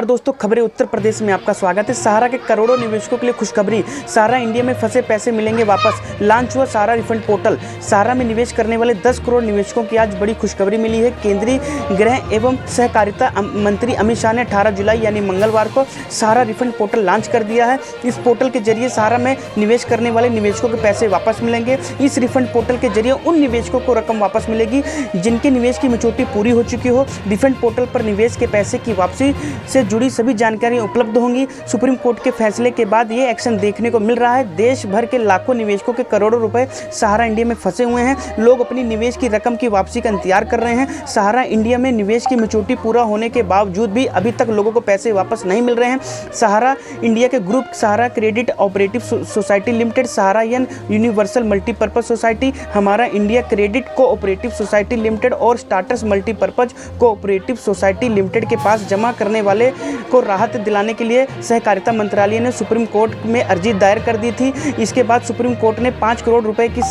दोस्तों, खबरें उत्तर प्रदेश में आपका स्वागत है। सहारा के करोड़ों निवेशकों के लिए खुशखबरी। सहारा इंडिया में फंसे पैसे मिलेंगे वापस। लॉन्च हुआ सहारा रिफंड पोर्टल। सहारा में निवेश करने वाले 10 करोड़ निवेशकों की आज बड़ी खुशखबरी मिली है। केंद्रीय गृह एवं सहकारिता मंत्री अमित शाह ने 18 जुलाई यानी मंगलवार को सहारा रिफंड पोर्टल लॉन्च कर दिया है। इस पोर्टल के जरिए सहारा में निवेश करने वाले निवेशकों के पैसे वापस मिलेंगे। इस रिफंड पोर्टल के जरिए उन निवेशकों को रकम वापस मिलेगी जिनके निवेश की मैच्योरिटी पूरी हो चुकी हो। रिफंड पोर्टल पर निवेश के पैसे की वापसी से जुड़ी सभी जानकारी उपलब्ध होंगी। सुप्रीम कोर्ट के फैसले के बाद ये एक्शन देखने को मिल रहा है। देश भर के लाखों निवेशकों के करोड़ों रुपए सहारा इंडिया में फंसे हुए हैं। लोग अपनी निवेश की रकम की वापसी का इंतजार कर रहे हैं। सहारा इंडिया में निवेश की मैच्योरिटी पूरा होने के बावजूद भी अभी तक लोगों को पैसे वापस नहीं मिल रहे हैं। सहारा इंडिया के group Sahara credit operative society limited, Sahara universal multipurpose society, Hamara India credit cooperative society limited और starters multipurpose cooperative society limited के पास जमा करने वाले को राहत दिलाने के लिए सहकारिता मंत्रालय ने सुप्रीम कोर्ट में अर्जी दायर कर दी थी। इसके बाद सुप्रीम कोर्ट ने 5 करोड़ रुपए की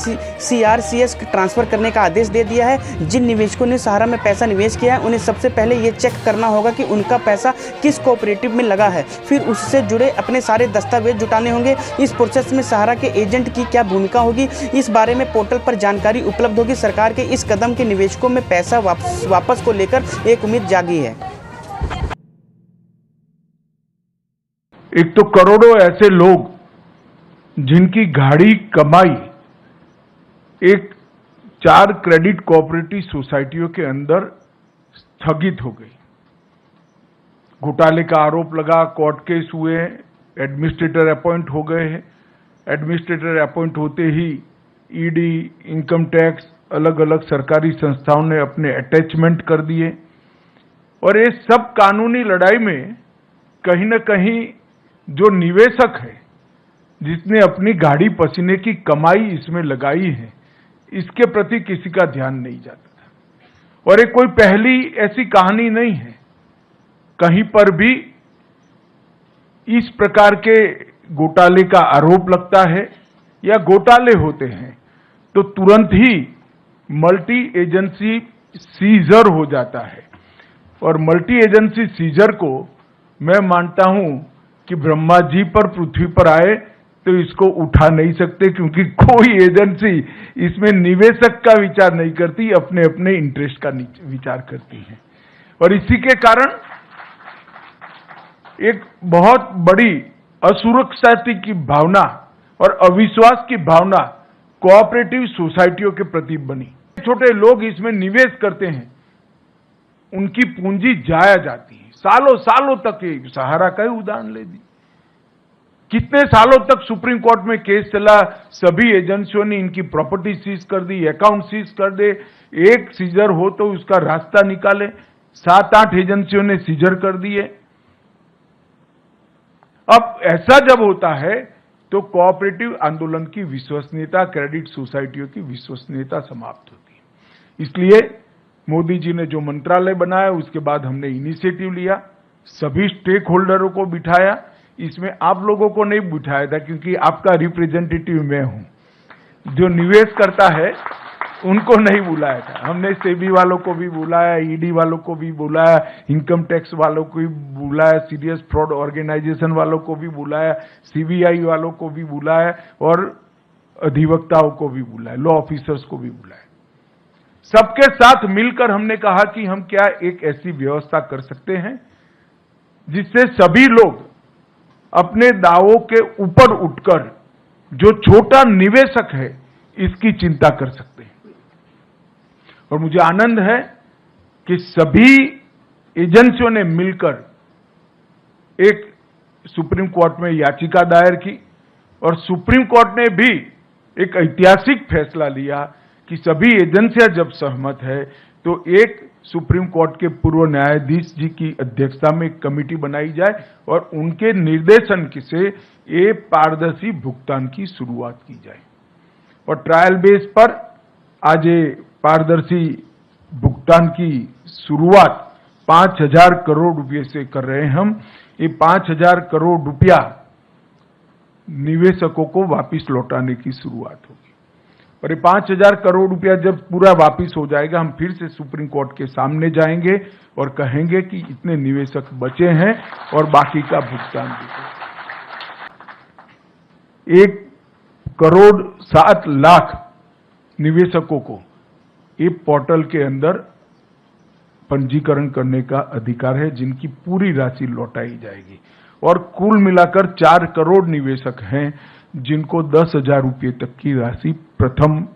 CRCS ट्रांसफर करने का आदेश दे दिया है। जिन निवेशकों ने सहारा में पैसा निवेश किया है उन्हें सबसे पहले ये चेक करना होगा कि उनका पैसा किस कोऑपरेटिव में लगा है। फिर उससे जुड़े अपने सारे दस्तावेज जुटाने होंगे। इस प्रोसेस में सहारा के एजेंट की क्या भूमिका होगी, इस बारे में पोर्टल पर जानकारी उपलब्ध होगी। सरकार के इस कदम के निवेशकों में पैसा वापस को लेकर एक उम्मीद जागी है। एक तो करोड़ों ऐसे लोग जिनकी गाढ़ी कमाई एक 4 क्रेडिट कोऑपरेटिव सोसाइटियों के अंदर स्थगित हो गई। घोटाले का आरोप लगा, कोर्ट केस हुए, एडमिनिस्ट्रेटर अपॉइंट हो गए हैं। एडमिनिस्ट्रेटर अपॉइंट होते ही ईडी, इनकम टैक्स, अलग अलग सरकारी संस्थाओं ने अपने अटैचमेंट कर दिए और ये सब कानूनी लड़ाई में कहीं न कहीं जो निवेशक है, जिसने अपनी गाड़ी पसीने की कमाई इसमें लगाई है, इसके प्रति किसी का ध्यान नहीं जाता था। और ये कोई पहली ऐसी कहानी नहीं है। कहीं पर भी इस प्रकार के घोटाले का आरोप लगता है या घोटाले होते हैं तो तुरंत ही मल्टी एजेंसी सीजर हो जाता है। और मल्टी एजेंसी सीजर को मैं मानता हूं कि ब्रह्मा जी पर पृथ्वी पर आए तो इसको उठा नहीं सकते, क्योंकि कोई एजेंसी इसमें निवेशक का विचार नहीं करती, अपने अपने इंटरेस्ट का विचार करती है। और इसी के कारण एक बहुत बड़ी असुरक्षा की भावना और अविश्वास की भावना कोऑपरेटिव सोसाइटियों के प्रति बनी। छोटे लोग इसमें निवेश करते हैं, उनकी पूंजी जाया जाती है। सालों सालों तक ये सहारा का ही उदाहरण ले दी। कितने सालों तक सुप्रीम कोर्ट में केस चला, सभी एजेंसियों ने इनकी प्रॉपर्टी सीज कर दी, अकाउंट सीज कर दे। एक सीजर हो तो उसका रास्ता निकाले, 7-8 एजेंसियों ने सीजर कर दिए। अब ऐसा जब होता है तो कोऑपरेटिव आंदोलन की विश्वसनीयता, क्रेडिट सोसाइटियों की विश्वसनीयता समाप्त होती है। इसलिए मोदी जी ने जो मंत्रालय बनाया उसके बाद हमने इनिशिएटिव लिया, सभी स्टेक होल्डरों को बिठाया। इसमें आप लोगों को नहीं बिठाया था क्योंकि आपका रिप्रेजेंटेटिव मैं हूं। जो निवेश करता है उनको नहीं बुलाया था। हमने सेबी वालों को भी बुलाया, ईडी वालों को भी बुलाया, इनकम टैक्स वालों को भी बुलाया, सीरियस फ्रॉड ऑर्गेनाइजेशन वालों को भी बुलाया, CBI वालों को भी बुलाया और अधिवक्ताओं को भी बुलाया, लॉ ऑफिसर्स को भी बुलाया। सबके साथ मिलकर हमने कहा कि हम क्या एक ऐसी व्यवस्था कर सकते हैं जिससे सभी लोग अपने दावों के ऊपर उठकर जो छोटा निवेशक है इसकी चिंता कर सकते हैं। और मुझे आनंद है कि सभी एजेंसियों ने मिलकर एक सुप्रीम कोर्ट में याचिका दायर की और सुप्रीम कोर्ट ने भी एक ऐतिहासिक फैसला लिया कि सभी एजेंसियां जब सहमत है तो एक सुप्रीम कोर्ट के पूर्व न्यायाधीश जी की अध्यक्षता में एक कमेटी बनाई जाए और उनके निर्देशन से ये पारदर्शी भुगतान की शुरुआत की जाए। और ट्रायल बेस पर आज ये पारदर्शी भुगतान की शुरुआत 5,000 करोड़ रुपए से कर रहे हैं हम। ये 5,000 करोड़ रुपया निवेशकों को वापस लौटाने की शुरुआत होगी। और ये 5,000 करोड़ रुपया जब पूरा वापिस हो जाएगा, हम फिर से सुप्रीम कोर्ट के सामने जाएंगे और कहेंगे कि इतने निवेशक बचे हैं और बाकी का भुगतान दीजिए। 1,07,00,000 निवेशकों को ये पोर्टल के अंदर पंजीकरण करने का अधिकार है, जिनकी पूरी राशि लौटाई जाएगी। और कुल मिलाकर 4 करोड़ निवेशक हैं जिनको 10,000 रुपये तक की राशि प्रथम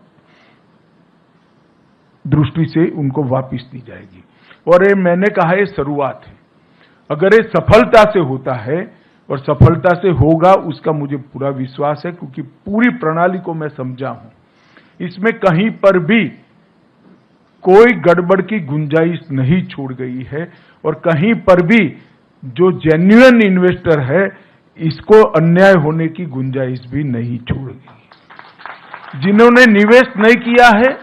दृष्टि से उनको वापस दी जाएगी। और ये मैंने कहा ये शुरुआत है, अगर ये सफलता से होता है और सफलता से होगा उसका मुझे पूरा विश्वास है, क्योंकि पूरी प्रणाली को मैं समझा हूं। इसमें कहीं पर भी कोई गड़बड़ की गुंजाइश नहीं छोड़ गई है और कहीं पर भी जो जेन्युइन इन्वेस्टर है इसको अन्याय होने की गुंजाइश भी नहीं छोड़ गई। जिन्होंने निवेश नहीं किया है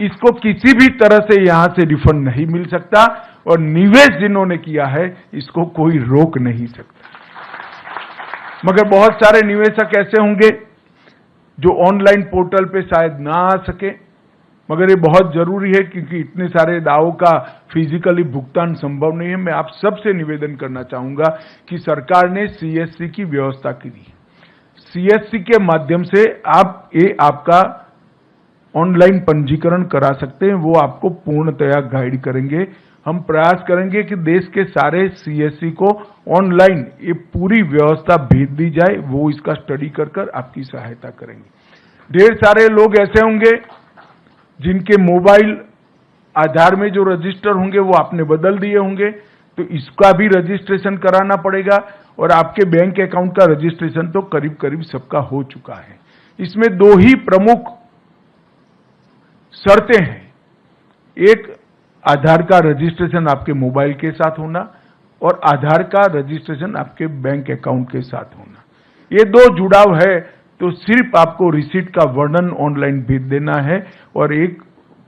इसको किसी भी तरह से यहां से रिफंड नहीं मिल सकता, और निवेश जिन्होंने किया है इसको कोई रोक नहीं सकता। मगर बहुत सारे निवेशक ऐसे होंगे जो ऑनलाइन पोर्टल पे शायद ना आ सके, मगर ये बहुत जरूरी है क्योंकि इतने सारे दावों का फिजिकली भुगतान संभव नहीं है। मैं आप सबसे निवेदन करना चाहूंगा कि सरकार ने सीएससी की व्यवस्था की है। सीएससी के माध्यम से आप ये आपका ऑनलाइन पंजीकरण करा सकते हैं, वो आपको पूर्णतया गाइड करेंगे। हम प्रयास करेंगे कि देश के सारे सीएससी को ऑनलाइन ये पूरी व्यवस्था भेज दी जाए, वो इसका स्टडी कर आपकी सहायता करेंगे। ढेर सारे लोग ऐसे होंगे जिनके मोबाइल आधार में जो रजिस्टर होंगे वो आपने बदल दिए होंगे, तो इसका भी रजिस्ट्रेशन कराना पड़ेगा। और आपके बैंक अकाउंट का रजिस्ट्रेशन तो करीब करीब सबका हो चुका है। इसमें 2 ही प्रमुख शर्तें हैं, एक आधार का रजिस्ट्रेशन आपके मोबाइल के साथ होना और आधार का रजिस्ट्रेशन आपके बैंक अकाउंट के साथ होना। ये 2 जुड़ाव है तो सिर्फ आपको रिसीट का वर्णन ऑनलाइन भेज देना है और एक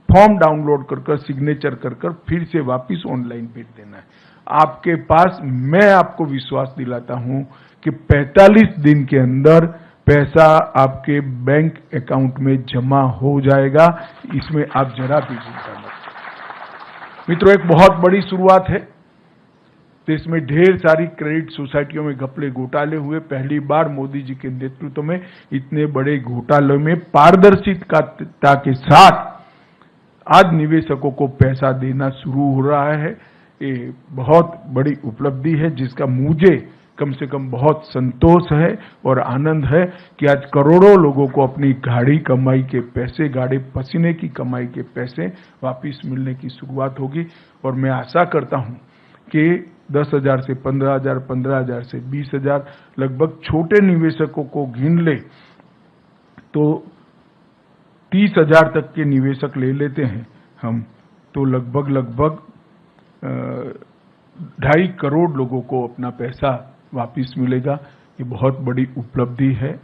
फॉर्म डाउनलोड कर सिग्नेचर कर फिर से वापस ऑनलाइन भेज देना है। आपके पास, मैं आपको विश्वास दिलाता हूं कि 45 दिन के अंदर पैसा आपके बैंक अकाउंट में जमा हो जाएगा। इसमें आप जरा भी चिंता मत करें। मित्रों, एक बहुत बड़ी शुरुआत है। देश में ढेर सारी क्रेडिट सोसाइटियों में घपले घोटाले हुए। पहली बार मोदी जी के नेतृत्व में इतने बड़े घोटालों में पारदर्शिता के साथ आज निवेशकों को पैसा देना शुरू हो रहा है। ये बहुत बड़ी उपलब्धि है जिसका मुझे कम से कम बहुत संतोष है और आनंद है कि आज करोड़ों लोगों को अपनी गाढ़ी कमाई के पैसे, गाढ़े पसीने की कमाई के पैसे वापस मिलने की शुरुआत होगी। और मैं आशा करता हूं कि 10,000 से 15,000, 15,000 से 20,000 लगभग छोटे निवेशकों को गिन ले तो 30,000 तक के निवेशक ले लेते हैं हम, तो लगभग 2.5 करोड़ लोगों को अपना पैसा वापस मिलेगा। ये बहुत बड़ी उपलब्धि है।